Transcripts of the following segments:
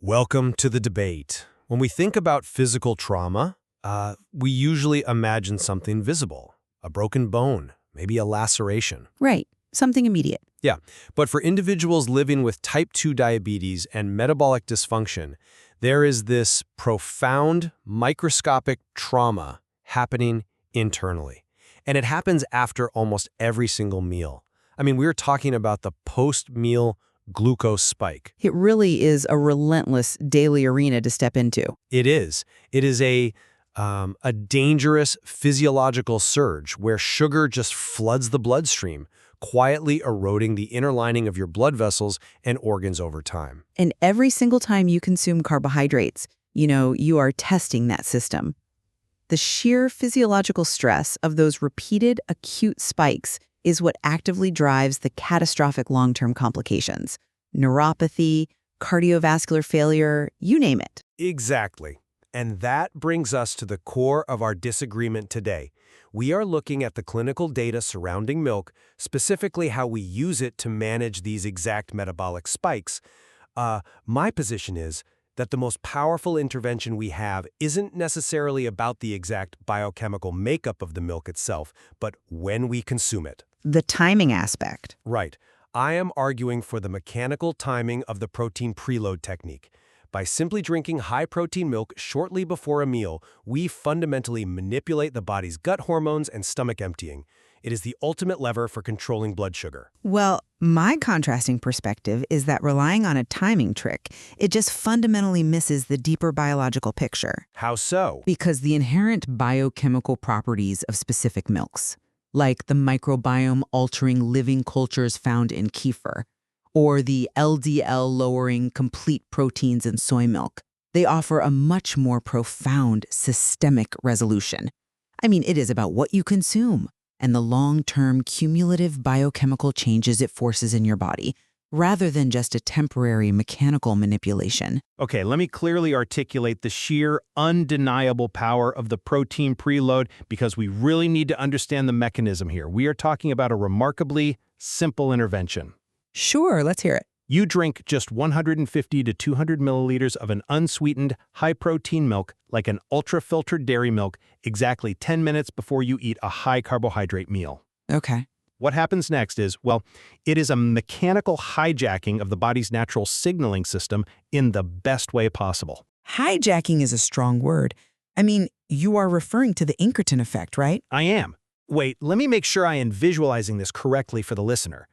Welcome to the debate. When we think about physical trauma, we usually imagine something visible, a broken bone, maybe a laceration. Right. Something immediate. Yeah, but for individuals living with type 2 diabetes and metabolic dysfunction, there is this profound microscopic trauma happening internally. And it happens after almost every single meal. I mean, we're talking about the post-meal glucose spike. It really is a relentless daily arena to step into. It is. It is a dangerous physiological surge where sugar just floods the bloodstream, quietly eroding the inner lining of your blood vessels and organs over time. And every single time you consume carbohydrates, you are testing that system. The sheer physiological stress of those repeated acute spikes is what actively drives the catastrophic long-term complications. Neuropathy, cardiovascular failure, you name it. Exactly. And that brings us to the core of our disagreement today. We are looking at the clinical data surrounding milk, specifically how we use it to manage these exact metabolic spikes. My position is that the most powerful intervention we have isn't necessarily about the exact biochemical makeup of the milk itself, but when we consume it. The timing aspect. Right. I am arguing for the mechanical timing of the protein preload technique. By simply drinking high-protein milk shortly before a meal, we fundamentally manipulate the body's gut hormones and stomach emptying. It is the ultimate lever for controlling blood sugar. Well, my contrasting perspective is that relying on a timing trick, it just fundamentally misses the deeper biological picture. How so? Because the inherent biochemical properties of specific milks, like the microbiome-altering living cultures found in kefir, or the LDL-lowering complete proteins in soy milk, they offer a much more profound systemic resolution. I mean, it is about what you consume and the long-term cumulative biochemical changes it forces in your body, rather than just a temporary mechanical manipulation. Okay, let me clearly articulate the sheer, undeniable power of the protein preload because we really need to understand the mechanism here. We are talking about a remarkably simple intervention. Sure, let's hear it. You drink just 150 to 200 milliliters of an unsweetened, high-protein milk, like an ultra-filtered dairy milk, exactly 10 minutes before you eat a high-carbohydrate meal. Okay. What happens next is, well, it is a mechanical hijacking of the body's natural signaling system in the best way possible. Hijacking is a strong word. I mean, you are referring to the incretin effect, right? I am. Wait, let me make sure I am visualizing this correctly for the listener.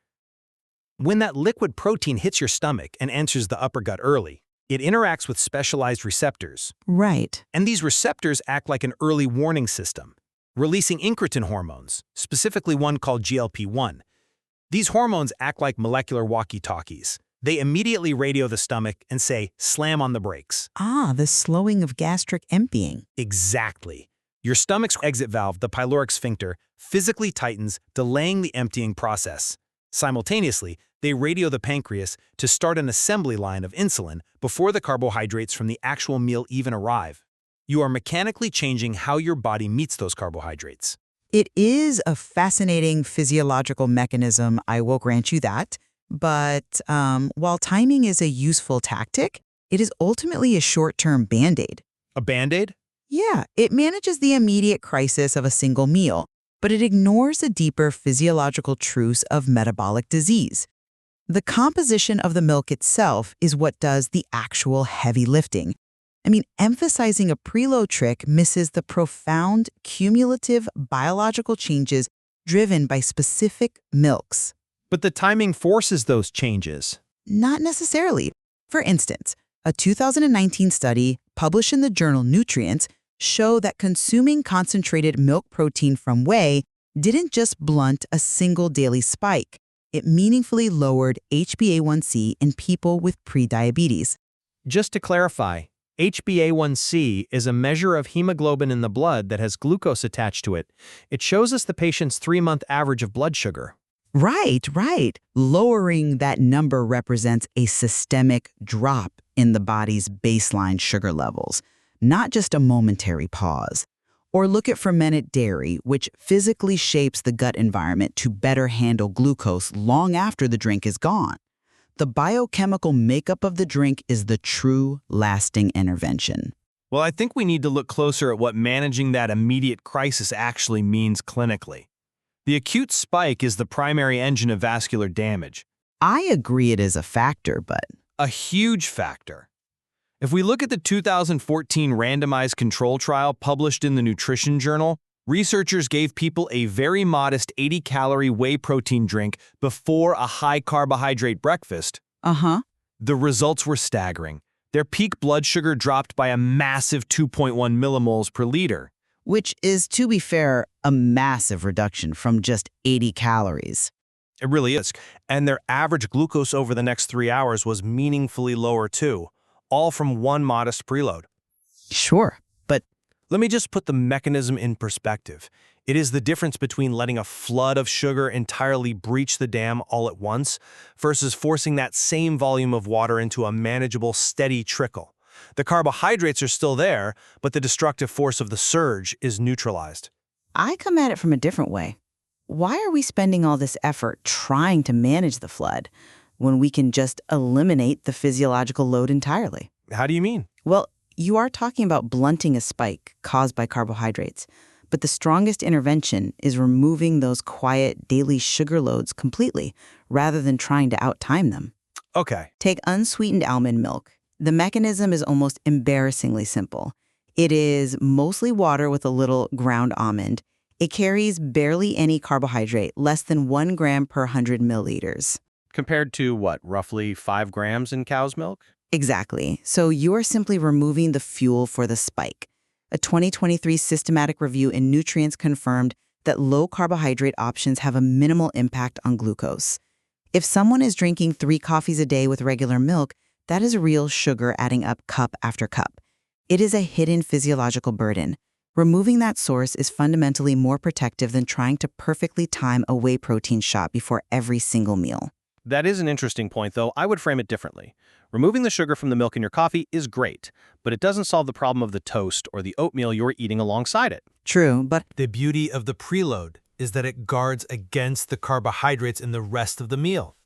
When that liquid protein hits your stomach and enters the upper gut early, it interacts with specialized receptors. Right. And these receptors act like an early warning system, releasing incretin hormones, specifically one called GLP-1. These hormones act like molecular walkie-talkies. They immediately radio the stomach and say, slam on the brakes. Ah, the slowing of gastric emptying. Exactly. Your stomach's exit valve, the pyloric sphincter, physically tightens, delaying the emptying process. Simultaneously, they radio the pancreas to start an assembly line of insulin before the carbohydrates from the actual meal even arrive. You are mechanically changing how your body meets those carbohydrates. It is a fascinating physiological mechanism, I will grant you that. But while timing is a useful tactic, it is ultimately a short-term Band-Aid. A Band-Aid? Yeah, it manages the immediate crisis of a single meal, but it ignores the deeper physiological truths of metabolic disease. The composition of the milk itself is what does the actual heavy lifting. I mean, emphasizing a preload trick misses the profound cumulative biological changes driven by specific milks. But the timing forces those changes. Not necessarily. For instance, a 2019 study published in the journal Nutrients showed that consuming concentrated milk protein from whey didn't just blunt a single daily spike. It meaningfully lowered HbA1c in people with prediabetes. Just to clarify, HbA1c is a measure of hemoglobin in the blood that has glucose attached to it. It shows us the patient's 3-month average of blood sugar. Right. Lowering that number represents a systemic drop in the body's baseline sugar levels, not just a momentary pause. Or look at fermented dairy, which physically shapes the gut environment to better handle glucose long after the drink is gone. The biochemical makeup of the drink is the true, lasting intervention. Well, I think we need to look closer at what managing that immediate crisis actually means clinically. The acute spike is the primary engine of vascular damage. I agree it is a factor, but A huge factor. If we look at the 2014 randomized control trial published in the Nutrition Journal, researchers gave people a very modest 80-calorie whey protein drink before a high-carbohydrate breakfast. The results were staggering. Their peak blood sugar dropped by a massive 2.1 millimoles per liter. which is, to be fair, a massive reduction from just 80 calories. It really is. And their average glucose over the next 3 hours was meaningfully lower too, all from one modest preload. Sure, but Let me just put the mechanism in perspective. It is the difference between letting a flood of sugar entirely breach the dam all at once versus forcing that same volume of water into a manageable, steady trickle. The carbohydrates are still there, but the destructive force of the surge is neutralized. I come at it from a different way. Why are we spending all this effort trying to manage the flood when we can just eliminate the physiological load entirely? How do you mean? Well, you are talking about blunting a spike caused by carbohydrates, but the strongest intervention is removing those quiet daily sugar loads completely rather than trying to outtime them. Okay. Take unsweetened almond milk. The mechanism is almost embarrassingly simple. It is mostly water with a little ground almond. It carries barely any carbohydrate, less than 1 gram per 100 milliliters. Compared to what, roughly 5 grams in cow's milk? Exactly. So you are simply removing the fuel for the spike. A 2023 systematic review in Nutrients confirmed that low carbohydrate options have a minimal impact on glucose. If someone is drinking 3 coffees a day with regular milk, that is real sugar adding up cup after cup. It is a hidden physiological burden. Removing that source is fundamentally more protective than trying to perfectly time a whey protein shot before every single meal. That is an interesting point, though. I would frame it differently. Removing the sugar from the milk in your coffee is great, but it doesn't solve the problem of the toast or the oatmeal you're eating alongside it. True, but The beauty of the preload is that it guards against the carbohydrates in the rest of the meal.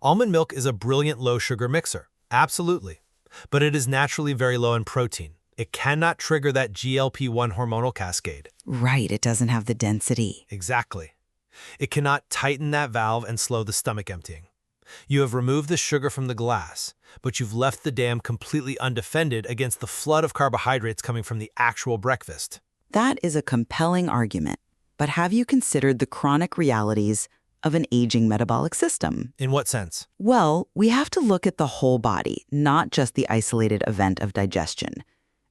Almond milk is a brilliant low-sugar mixer, absolutely, but it is naturally very low in protein. It cannot trigger that GLP-1 hormonal cascade. right, it doesn't have the density. Exactly. It cannot tighten that valve and slow the stomach emptying. You have removed the sugar from the glass, but you've left the dam completely undefended against the flood of carbohydrates coming from the actual breakfast. That is a compelling argument. But have you considered the chronic realities of an aging metabolic system? In what sense? Well, we have to look at the whole body, not just the isolated event of digestion.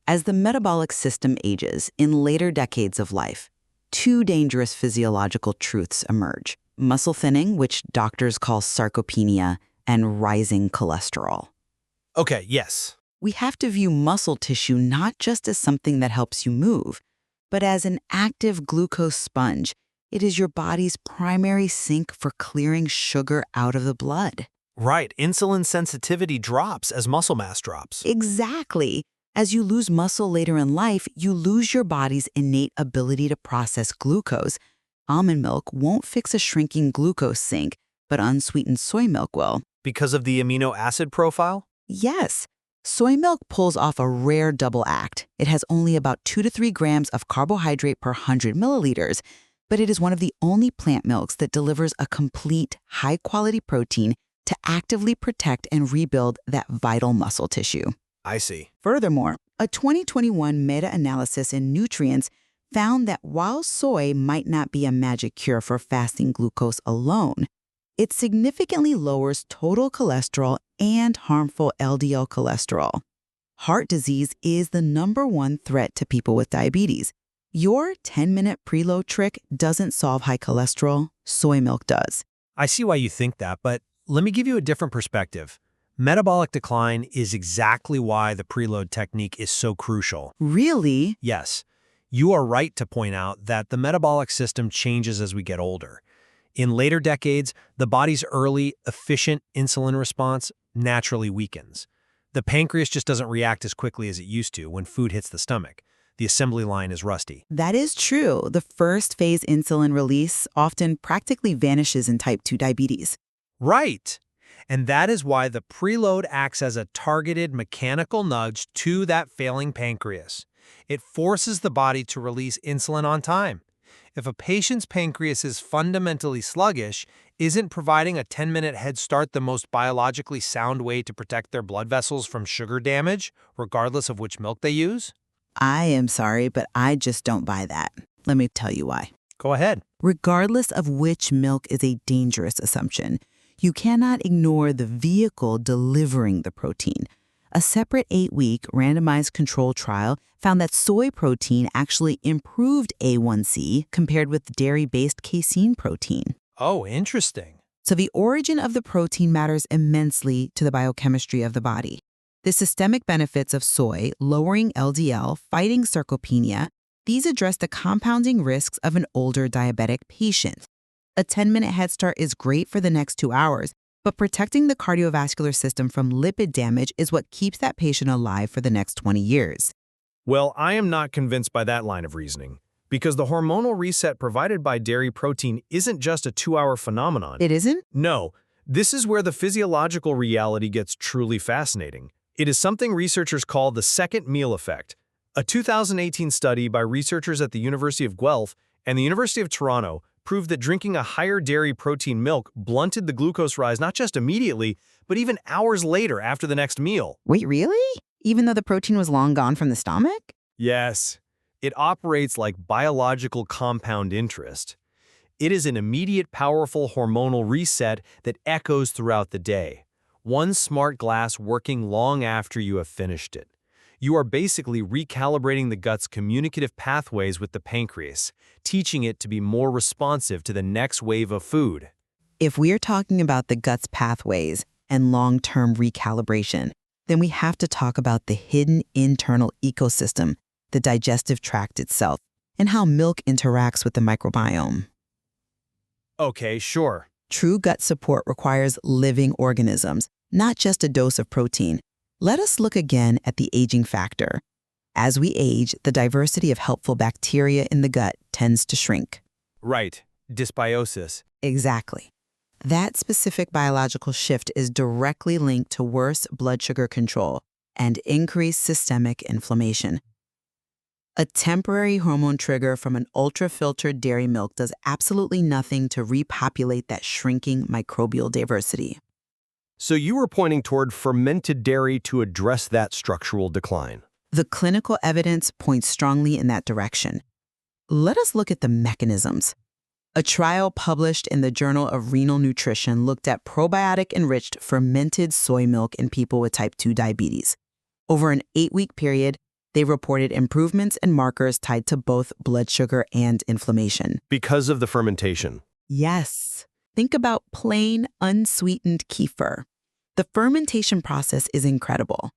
As the metabolic system ages in later decades of life, 2 dangerous physiological truths emerge: muscle thinning, which doctors call sarcopenia, and rising cholesterol. Okay, yes. We have to view muscle tissue not just as something that helps you move, but as an active glucose sponge. It is your body's primary sink for clearing sugar out of the blood. Right, insulin sensitivity drops as muscle mass drops. Exactly. As you lose muscle later in life, you lose your body's innate ability to process glucose. Almond milk won't fix a shrinking glucose sink, but unsweetened soy milk will. Because of the amino acid profile? Yes, soy milk pulls off a rare double act. It has only about 2 to 3 grams of carbohydrate per 100 milliliters, but it is one of the only plant milks that delivers a complete, high-quality protein to actively protect and rebuild that vital muscle tissue. I see. Furthermore, a 2021 meta-analysis in Nutrients found that while soy might not be a magic cure for fasting glucose alone, it significantly lowers total cholesterol and harmful LDL cholesterol. Heart disease is the #1 threat to people with diabetes. Your 10-minute preload trick doesn't solve high cholesterol, soy milk does. I see why you think that, but let me give you a different perspective. Metabolic decline is exactly why the preload technique is so crucial. Really? Yes, you are right to point out that the metabolic system changes as we get older. In later decades, the body's early, efficient insulin response naturally weakens. The pancreas just doesn't react as quickly as it used to when food hits the stomach. The assembly line is rusty. That is true. The first phase insulin release often practically vanishes in type 2 diabetes. Right. And that is why the preload acts as a targeted mechanical nudge to that failing pancreas. It forces the body to release insulin on time. If a patient's pancreas is fundamentally sluggish, isn't providing a 10-minute head start the most biologically sound way to protect their blood vessels from sugar damage, regardless of which milk they use? I am sorry, but I just don't buy that. Let me tell you why. Go ahead. Regardless of which milk is a dangerous assumption, you cannot ignore the vehicle delivering the protein. A separate 8-week randomized control trial found that soy protein actually improved A1C compared with dairy-based casein protein. Oh, interesting. So the origin of the protein matters immensely to the biochemistry of the body. The systemic benefits of soy, lowering LDL, fighting sarcopenia, these address the compounding risks of an older diabetic patient. A 10-minute head start is great for the next 2 hours, but protecting the cardiovascular system from lipid damage is what keeps that patient alive for the next 20 years. Well, I am not convinced by that line of reasoning, because the hormonal reset provided by dairy protein isn't just a 2-hour phenomenon. It isn't? No, this is where the physiological reality gets truly fascinating. It is something researchers call the second meal effect. A 2018 study by researchers at the University of Guelph and the University of Toronto proved that drinking a higher dairy protein milk blunted the glucose rise not just immediately, but even hours later after the next meal. Wait, really? Even though the protein was long gone from the stomach? Yes, it operates like biological compound interest. It is an immediate, powerful hormonal reset that echoes throughout the day. One smart glass working long after you have finished it. You are basically recalibrating the gut's communicative pathways with the pancreas, teaching it to be more responsive to the next wave of food. If we're talking about the gut's pathways and long-term recalibration, then we have to talk about the hidden internal ecosystem, the digestive tract itself, and how milk interacts with the microbiome. Okay, sure. True gut support requires living organisms, not just a dose of protein. Let us look again at the aging factor. As we age, the diversity of helpful bacteria in the gut tends to shrink. Right, dysbiosis. Exactly. That specific biological shift is directly linked to worse blood sugar control and increased systemic inflammation. A temporary hormone trigger from an ultra-filtered dairy milk does absolutely nothing to repopulate that shrinking microbial diversity. So you were pointing toward fermented dairy to address that structural decline. The clinical evidence points strongly in that direction. Let us look at the mechanisms. A trial published in the Journal of Renal Nutrition looked at probiotic-enriched fermented soy milk in people with type 2 diabetes. Over an 8-week period, they reported improvements in markers tied to both blood sugar and inflammation. Because of the fermentation. Yes. Think about plain, unsweetened kefir. The fermentation process is incredible.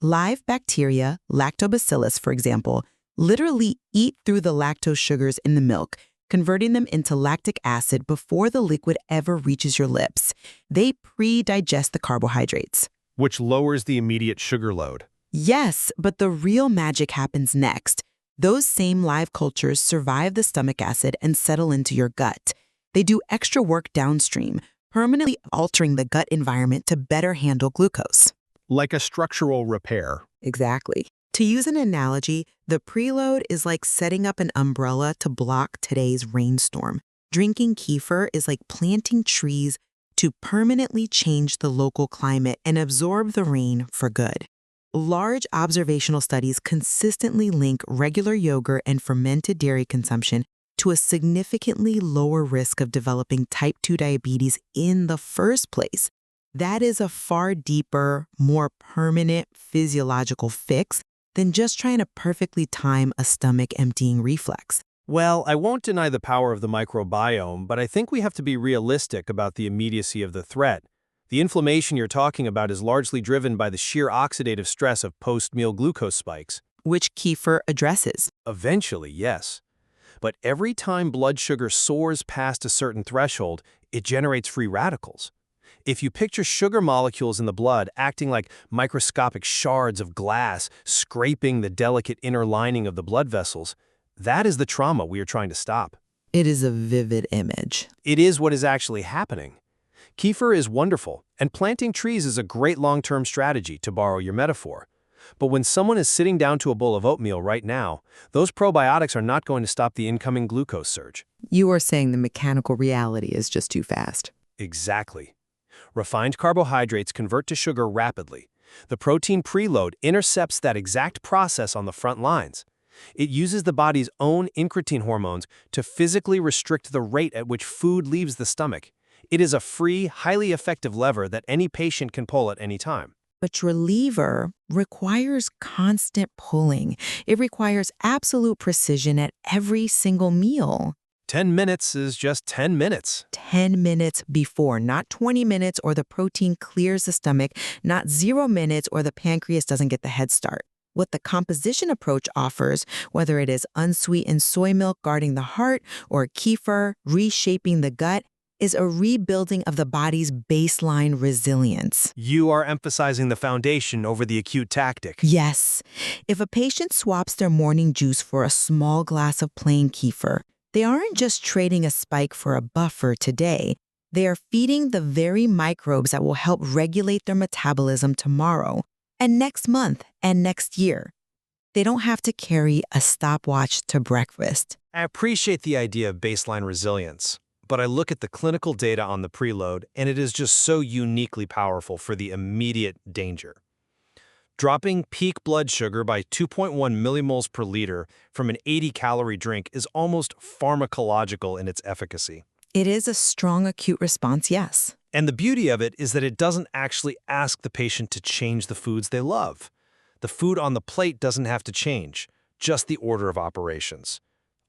Live bacteria, lactobacillus, for example, literally eat through the lactose sugars in the milk, converting them into lactic acid before the liquid ever reaches your lips. They pre-digest the carbohydrates. Which lowers the immediate sugar load. Yes, but the real magic happens next. Those same live cultures survive the stomach acid and settle into your gut. They do extra work downstream, permanently altering the gut environment to better handle glucose. Like a structural repair. Exactly. To use an analogy, the preload is like setting up an umbrella to block today's rainstorm. Drinking kefir is like planting trees to permanently change the local climate and absorb the rain for good. Large observational studies consistently link regular yogurt and fermented dairy consumption to a significantly lower risk of developing type 2 diabetes in the first place. That is a far deeper, more permanent physiological fix than just trying to perfectly time a stomach emptying reflex. Well, I won't deny the power of the microbiome, but I think we have to be realistic about the immediacy of the threat. The inflammation you're talking about is largely driven by the sheer oxidative stress of post-meal glucose spikes. Which kefir addresses. Eventually, yes. But every time blood sugar soars past a certain threshold, it generates free radicals. If you picture sugar molecules in the blood acting like microscopic shards of glass scraping the delicate inner lining of the blood vessels, that is the trauma we are trying to stop. It is a vivid image. It is what is actually happening. Kefir is wonderful, and planting trees is a great long-term strategy, to borrow your metaphor. But when someone is sitting down to a bowl of oatmeal right now, those probiotics are not going to stop the incoming glucose surge. You are saying the mechanical reality is just too fast. Exactly. Refined carbohydrates convert to sugar rapidly. The protein preload intercepts that exact process on the front lines. It uses the body's own incretin hormones to physically restrict the rate at which food leaves the stomach. It is a free, highly effective lever that any patient can pull at any time. But your lever requires constant pulling. It requires absolute precision at every single meal. 10 minutes is just 10 minutes. 10 minutes before, not 20 minutes or the protein clears the stomach, not 0 minutes or the pancreas doesn't get the head start. What the composition approach offers, whether it is unsweetened soy milk guarding the heart or kefir reshaping the gut, is a rebuilding of the body's baseline resilience. You are emphasizing the foundation over the acute tactic. Yes. If a patient swaps their morning juice for a small glass of plain kefir, they aren't just trading a spike for a buffer today. They are feeding the very microbes that will help regulate their metabolism tomorrow, and next month, and next year. They don't have to carry a stopwatch to breakfast. I appreciate the idea of baseline resilience, but I look at the clinical data on the preload, and it is just so uniquely powerful for the immediate danger. Dropping peak blood sugar by 2.1 millimoles per liter from an 80-calorie drink is almost pharmacological in its efficacy. It is a strong acute response, yes. And the beauty of it is that it doesn't actually ask the patient to change the foods they love. The food on the plate doesn't have to change, just the order of operations.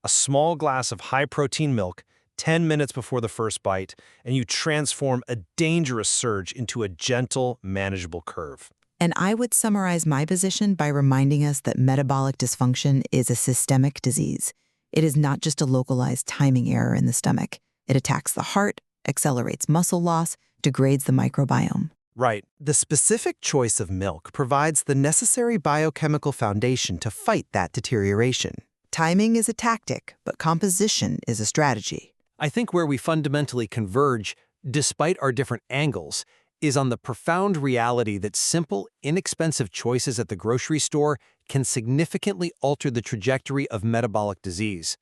A small glass of high-protein milk, 10 minutes before the first bite, and you transform a dangerous surge into a gentle, manageable curve. And I would summarize my position by reminding us that metabolic dysfunction is a systemic disease. It is not just a localized timing error in the stomach. It attacks the heart, accelerates muscle loss, degrades the microbiome. Right. The specific choice of milk provides the necessary biochemical foundation to fight that deterioration. Timing is a tactic, but composition is a strategy. I think where we fundamentally converge, despite our different angles, is on the profound reality that simple, inexpensive choices at the grocery store can significantly alter the trajectory of metabolic disease.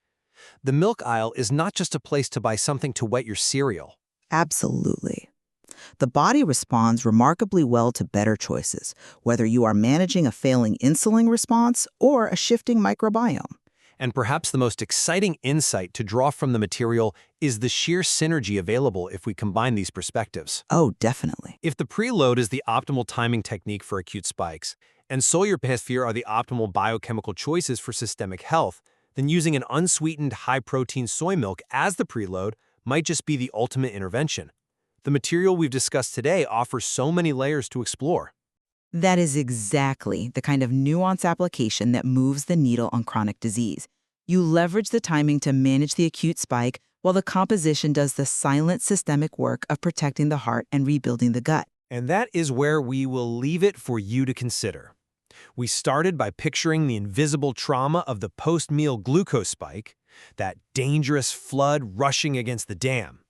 The milk aisle is not just a place to buy something to wet your cereal. Absolutely. The body responds remarkably well to better choices, whether you are managing a failing insulin response or a shifting microbiome. And perhaps the most exciting insight to draw from the material is the sheer synergy available if we combine these perspectives. Oh, definitely. If the preload is the optimal timing technique for acute spikes, and soy kefir are the optimal biochemical choices for systemic health, then using an unsweetened high-protein soy milk as the preload might just be the ultimate intervention. The material we've discussed today offers so many layers to explore. That is exactly the kind of nuanced application that moves the needle on chronic disease. You leverage the timing to manage the acute spike, while the composition does the silent systemic work of protecting the heart and rebuilding the gut. And that is where we will leave it for you to consider. We started by picturing the invisible trauma of the post-meal glucose spike, that dangerous flood rushing against the dam.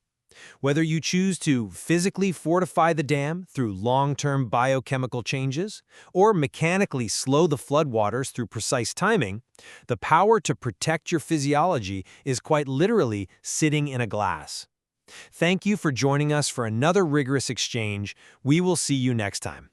Whether you choose to physically fortify the dam through long-term biochemical changes or mechanically slow the floodwaters through precise timing, the power to protect your physiology is quite literally sitting in a glass. Thank you for joining us for another rigorous exchange. We will see you next time.